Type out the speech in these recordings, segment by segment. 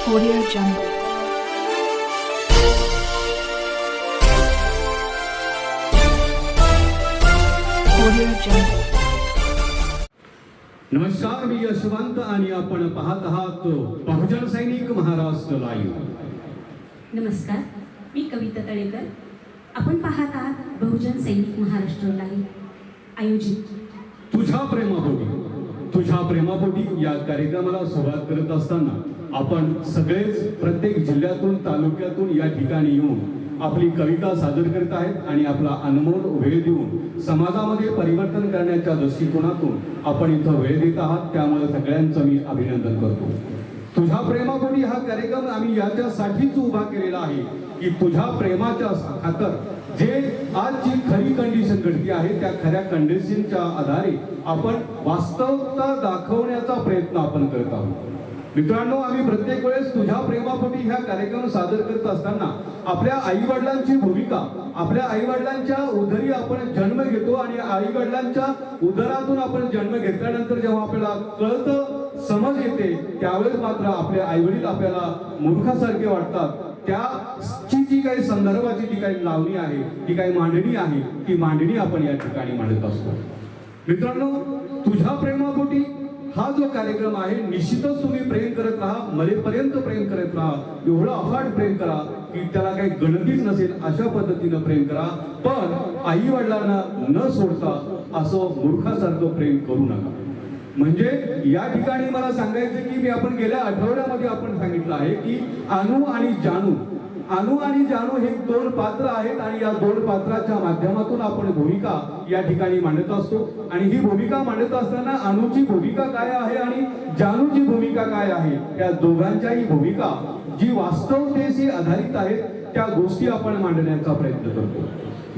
Audio Jungle. Audio Jungle. नमस्कार, मी यशवंत आणि आपण पाहत आहात बहुजन सैनिक महाराष्ट्र लाईव्ह. नमस्कार, मी कविता तळेकर. आपण पाहत आहात बहुजन सैनिक महाराष्ट्र लाईव्ह आयोजित तुझ्या प्रेमापोटी या कार्यक्रमाला सुरुवात करत असताना आपण सगळेच प्रत्येक जिल्ह्यातून तालुक्यातून या ठिकाणी येऊन आपली कविता सादर करत आहेत आणि आपला अनमोल वेळ देऊन समाजामध्ये परिवर्तन करण्याच्या दृष्टिकोनातून आपण इथं वेळ देत आहात. त्यामुळे सगळ्यांचं मी अभिनंदन करतो. तुझ्या प्रेमापोटी हा कार्यक्रम आम्ही याच्यासाठीच उभा केलेला आहे की तुझ्या प्रेमाच्या खातर जे आजची खरी कंडिशन घडती आहे त्या खऱ्या कंडिशनच्या आधारे आपण वास्तवता दाखवण्याचा प्रयत्न आपण करत आहोत. मित्रांनो, आम्ही प्रत्येक वेळेस तुझ्या प्रेमापोटी ह्या कार्यक्रम सादर करत असताना आपल्या आई-वडिलांची भूमिका, आपल्या आई-वडिलांच्या उदरी आपण जन्म घेतो आणि आई-वडिलांच्या उदरातून आपण जन्म घेतल्यानंतर जेव्हा आपल्याला कळतं, समज येते, त्यावेळेस मात्र आपले आई-वडील आपल्याला मूर्खासारखे वाटतात. त्याची जी काही संदर्भाची जी काही लावणी आहे, ती काही मांडणी आहे, ती मांडणी आपण या ठिकाणी मांडत असतो. मित्रांनो, तुझ्या प्रेमापोटी हा जो कार्यक्रम आहे, निश्चितच तुम्ही प्रेम करत राहा, मरेपर्यंत प्रेम करत राहा. एवढं अफाट प्रेम करा की त्याला काही गणतीच नसेल, अशा पद्धतीनं प्रेम करा. पण आई वडिलांना न सोडता असं मूर्खासारखं प्रेम करू नका. म्हणजे या ठिकाणी मला सांगायचं की मी आपण गेल्या आठवड्यामध्ये आपण सांगितलं आहे की अनु आणि जानू हे दोन पात्र आहेत आणि या दोन पात्राच्या माध्यमातून आपण भूमिका या ठिकाणी मांडत असतो. आणि ही भूमिका मांडत असताना अनुची भूमिका काय आहे आणि जानूची भूमिका काय आहे, या दोघांच्याही भूमिका जी वास्तवतेशी आधारित आहेत त्या गोष्टी आपण मांडण्याचा प्रयत्न करतो.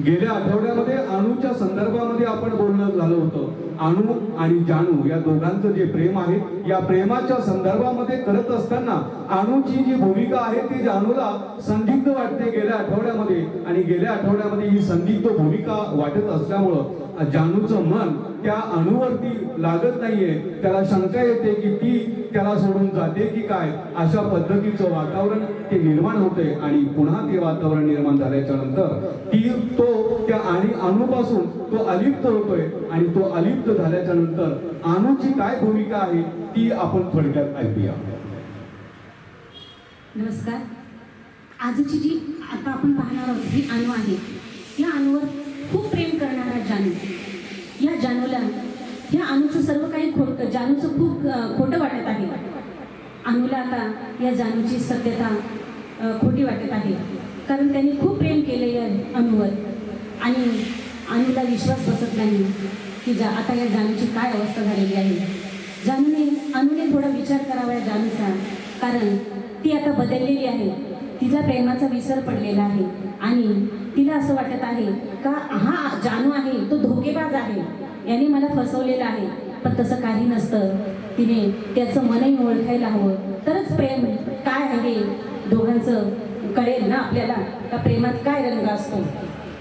गेल्या आठवड्यामध्ये अनुच्या संदर्भामध्ये आपण बोलणं झालं होतं. अनु आणि जानू या दोघांचं जे प्रेम आहे, या प्रेमाच्या संदर्भामध्ये करत असताना अनुची जी भूमिका आहे ती जानूला संदिग्ध वाटते गेल्या आठवड्यामध्ये. आणि गेल्या आठवड्यामध्ये ही संदिग्ध भूमिका वाटत असल्यामुळं जानूचं मन त्या अणूवरती लागत नाहीये. त्याला शंका येते की ती त्याला सोडून जाते की काय, अशा पद्धतीचं वातावरण ते निर्माण होते. आणि पुन्हा ते वातावरण निर्माण झाल्याच्या नंतर तो त्या आणि अणूपासून तो अलिप्त होतोय. आणि तो अलिप्त झाल्याच्या नंतर अणूची काय भूमिका आहे ती आपण थोडक्यात ऐकूया. नमस्कार. आजची जी आता आपण पाहणार आहोत ही अणू आहे. या अणूवर खूप प्रेम करणारा जानू, या जानूला या अणूचं सर्व काही खोटं, जानूचं खूप खोटं वाटत आहे. अणूला आता या जानूची सत्यता खोटी वाटत आहे, कारण त्यांनी खूप प्रेम केलं या अणूवर आणि अणूला विश्वास बसत नाही की आता या जानूची काय अवस्था झालेली आहे. अणूने थोडा विचार करावा या जानूचा, कारण ती आता बदललेली आहे. तिचा प्रेमाचा विसर पडलेला आहे आणि तिला असं वाटत आहे का हा जानू आहे तो धोकेबाज आहे, याने मला फसवलेलं आहे. पण तसं काही नसतं. तिने त्याचं मनही ओळखायला हवं, तरच प्रेम काय आहे दोघांचं कळेल ना आपल्याला, का प्रेमात काय रंग असतो.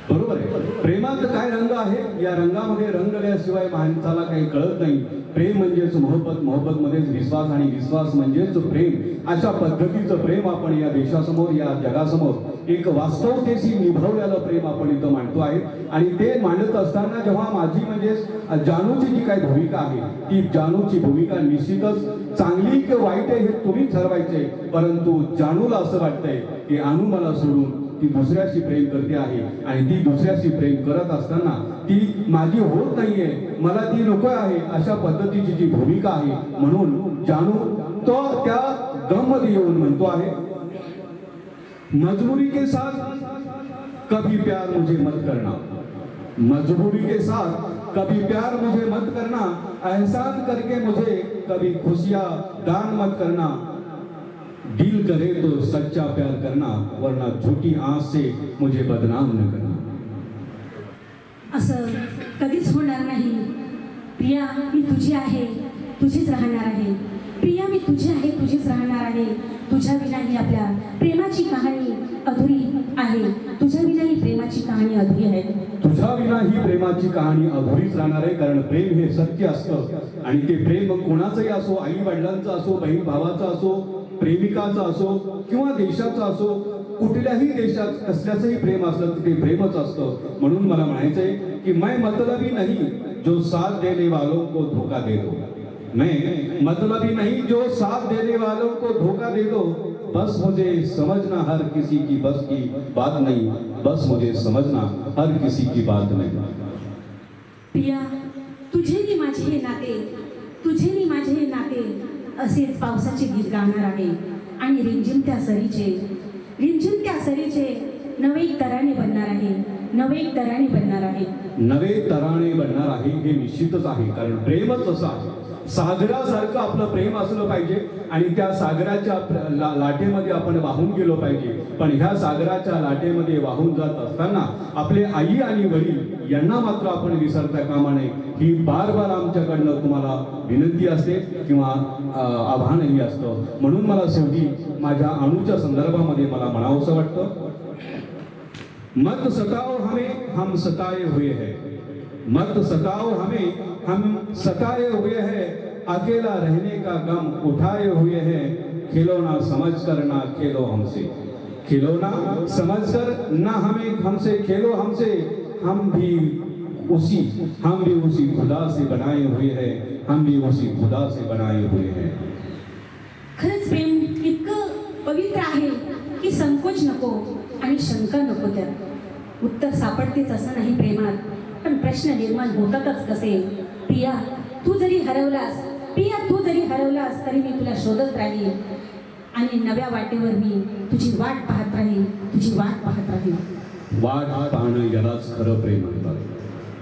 बरोबर आहे. प्रेमात काय रंग आहे, या रंगामध्ये रंगल्याशिवाय माणसाला काही कळत नाही. प्रेम म्हणजेच मोहब्बत मध्येच विश्वास आणि विश्वास म्हणजेच प्रेम. अशा पद्धतीचं प्रेम आपण या देशासमोर, या जगासमोर एक वास्तवतेशी निभावलेलं प्रेम आपण इथं मांडतो आहे. आणि ते मांडत असताना जेव्हा माझी म्हणजे जानूची जी काही भूमिका आहे, ती जानूची भूमिका निश्चितच चांगली की वाईट आहे हे तुम्ही ठरवायचे. परंतु जानूला असं वाटतंय की अनु मला सोडून ती दुसऱ्याशी प्रेम करते आहे आणि ती दुसऱ्याशी प्रेम करत असताना ती माझी होत नाहीये, मला ती नको आहे, अशा पद्धतीची जी भूमिका आहे. म्हणून जानू तो त्या गम मध्ये येऊन म्हणतो आहे, मजबूरी के साथ कभी प्यार मुझे मत करना, मजबूरी के साथ कभी प्यार मुझे मत करना, एहसान करके मुझे कभी खुशियां दान मत करना, दिल करे तो सच्चा प्यार करना, वरना झूठी आंख से मुझे बदनाम न करना. असं कधीच होणार नाही. प्रिया, मी तुझी आहे, तुझीच राहणार आहे. प्रिया मी तुझी आहे, तुझीच राहणार आहे. तुझ्या विना ही आपल्या प्रेमाची कहाणी अधुरी आहे. तुझ्या विना ही प्रेमाची कहाणी अधुरी आहे. तुझ्या विना ही प्रेमाची कहाणी अधुरीच राहणार आहे. कारण प्रेम हे सत्य असतं आणि ते प्रेम मग कोणाचंही असो, आई वडिलांचं असो, बहीण भावाचं असो, प्रेमिकाचं असो किंवा देशाचं असो, कुठल्याही देशात कसल्याचंही प्रेम असलं तर ते प्रेमच असतं. म्हणून मला म्हणायचंय की मैं मतलबी नहीं जो साथ देने वालों को धोखा दे दो. मैं मतलबी नहीं जो साथ देने वालों को धोखा दे दो. बस मुझे समझना हर किसी की बस की बात नहीं. बस मुझे समझना हर किसी की बात नहीं. प्रिया तुझे नी माझे हे नाते, तुझे नी माझे हे नाते असेच पावसाचे गीत गाणार आहे. आणि रिमझिम त्या सरीचे नवे तराने बनणार आहे. नवे तराने बनणार आहे. नवे तराणे बनणार आहे हे निश्चितच आहे. कारण प्रेमच असं आहे, सागरासारखं आपलं प्रेम असलं पाहिजे आणि त्या सागराच्या लाटेमध्ये आपण वाहून गेलो पाहिजे. पण ह्या सागराच्या लाटेमध्ये वाहून जात असताना आपले आई आणि वडील यांना मात्र आपण विसरता कामा नये. ही बार बार आमच्याकडनं तुम्हाला विनंती असते किंवा आव्हानही असतं. म्हणून मला शेवटी माझ्या अणूच्या संदर्भामध्ये मला म्हणावंसं वाटतं, मत सताओ हमें हम सताए हुए हैं. मत सताओ हमें हम सताए हुए हैं. अकेला रहने का गम उठाए हुए हैं. खिलौना समझकर ना खेलो हमसे. खिलौना समझकर ना हमसे खेलो हमसे. हम भी उसी खुदा से बनाए हुए हैं. हम भी उसी खुदा से बनाए हुए हैं. खरंच प्रेम इतकं पवित्र आहे की संकोच नको आणि शंका नको. त्यात उत्तर सापडतेच असं नाही प्रेमात, पण प्रश्न निर्माण होतातच कसे. प्रिया तू जरी हरवलास तरी मी तुला शोधत राहील आणि नव्या वाटेवर मी तुझी वाट पाहत राहील. वाट पाहणं यालाच खरं प्रेम म्हणतात.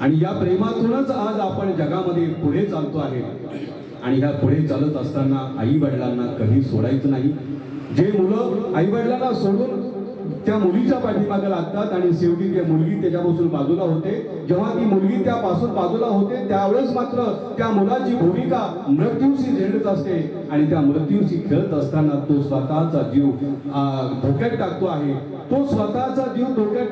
आणि या प्रेमातूनच आज आपण जगामध्ये पुढे चालतो आहे. आणि ह्या पुढे चालत असताना आई वडिलांना कधी सोडायचं नाही. जे मुलं आई वडिलांना सोडून त्या मुलीच्या पाठीमागे लागतात आणि शेवटी त्या मुलगी त्याच्यापासून बाजूला होते, जेव्हा ती मुलगी त्यापासून बाजूला होते त्यावेळेस मात्र त्या मुलाची भूमिका मृत्यूशी झेंडत असते. आणि त्या मृत्यूशी खेळत असताना तो स्वतःचा जीव धोक्यात टाकतो आहे. तो स्वतःचा जीव धोक्यात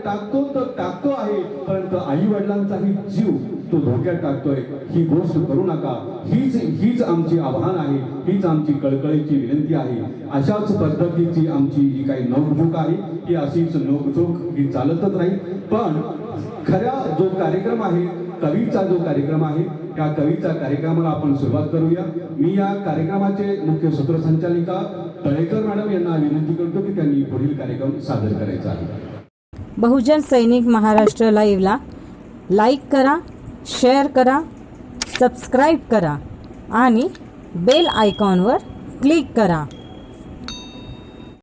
टाकतो आहे, परंतु आई वडिलांचाही जीव तो धोक्यात टाकतोय. ही गोष्ट करू नका. हीच आमची आव्हान आहे, हीच आमची कळकळीची विनंती आहे. अशाच पद्धतीची आमची जी काही नोकझोक आहे ही अशीच नोकझोक ही चालतच राहील. पण खऱ्या जो कार्यक्रम आहे, कवीचा जो कार्यक्रम आहे, त्या कवीच्या कार्यक्रमाला आपण सुरुवात करूया. मी या कार्यक्रमाचे मुख्य सूत्रसंचालिका तळेकर मॅडम यांना विनंती करतो की त्यांनी पुढील कार्यक्रम सादर करायचा आहे. बहुजन सैनिक महाराष्ट्र लाईव्हला लाईक करा, शेअर करा, सबस्क्राईब करा आणि बेल आयकॉनवर क्लिक करा.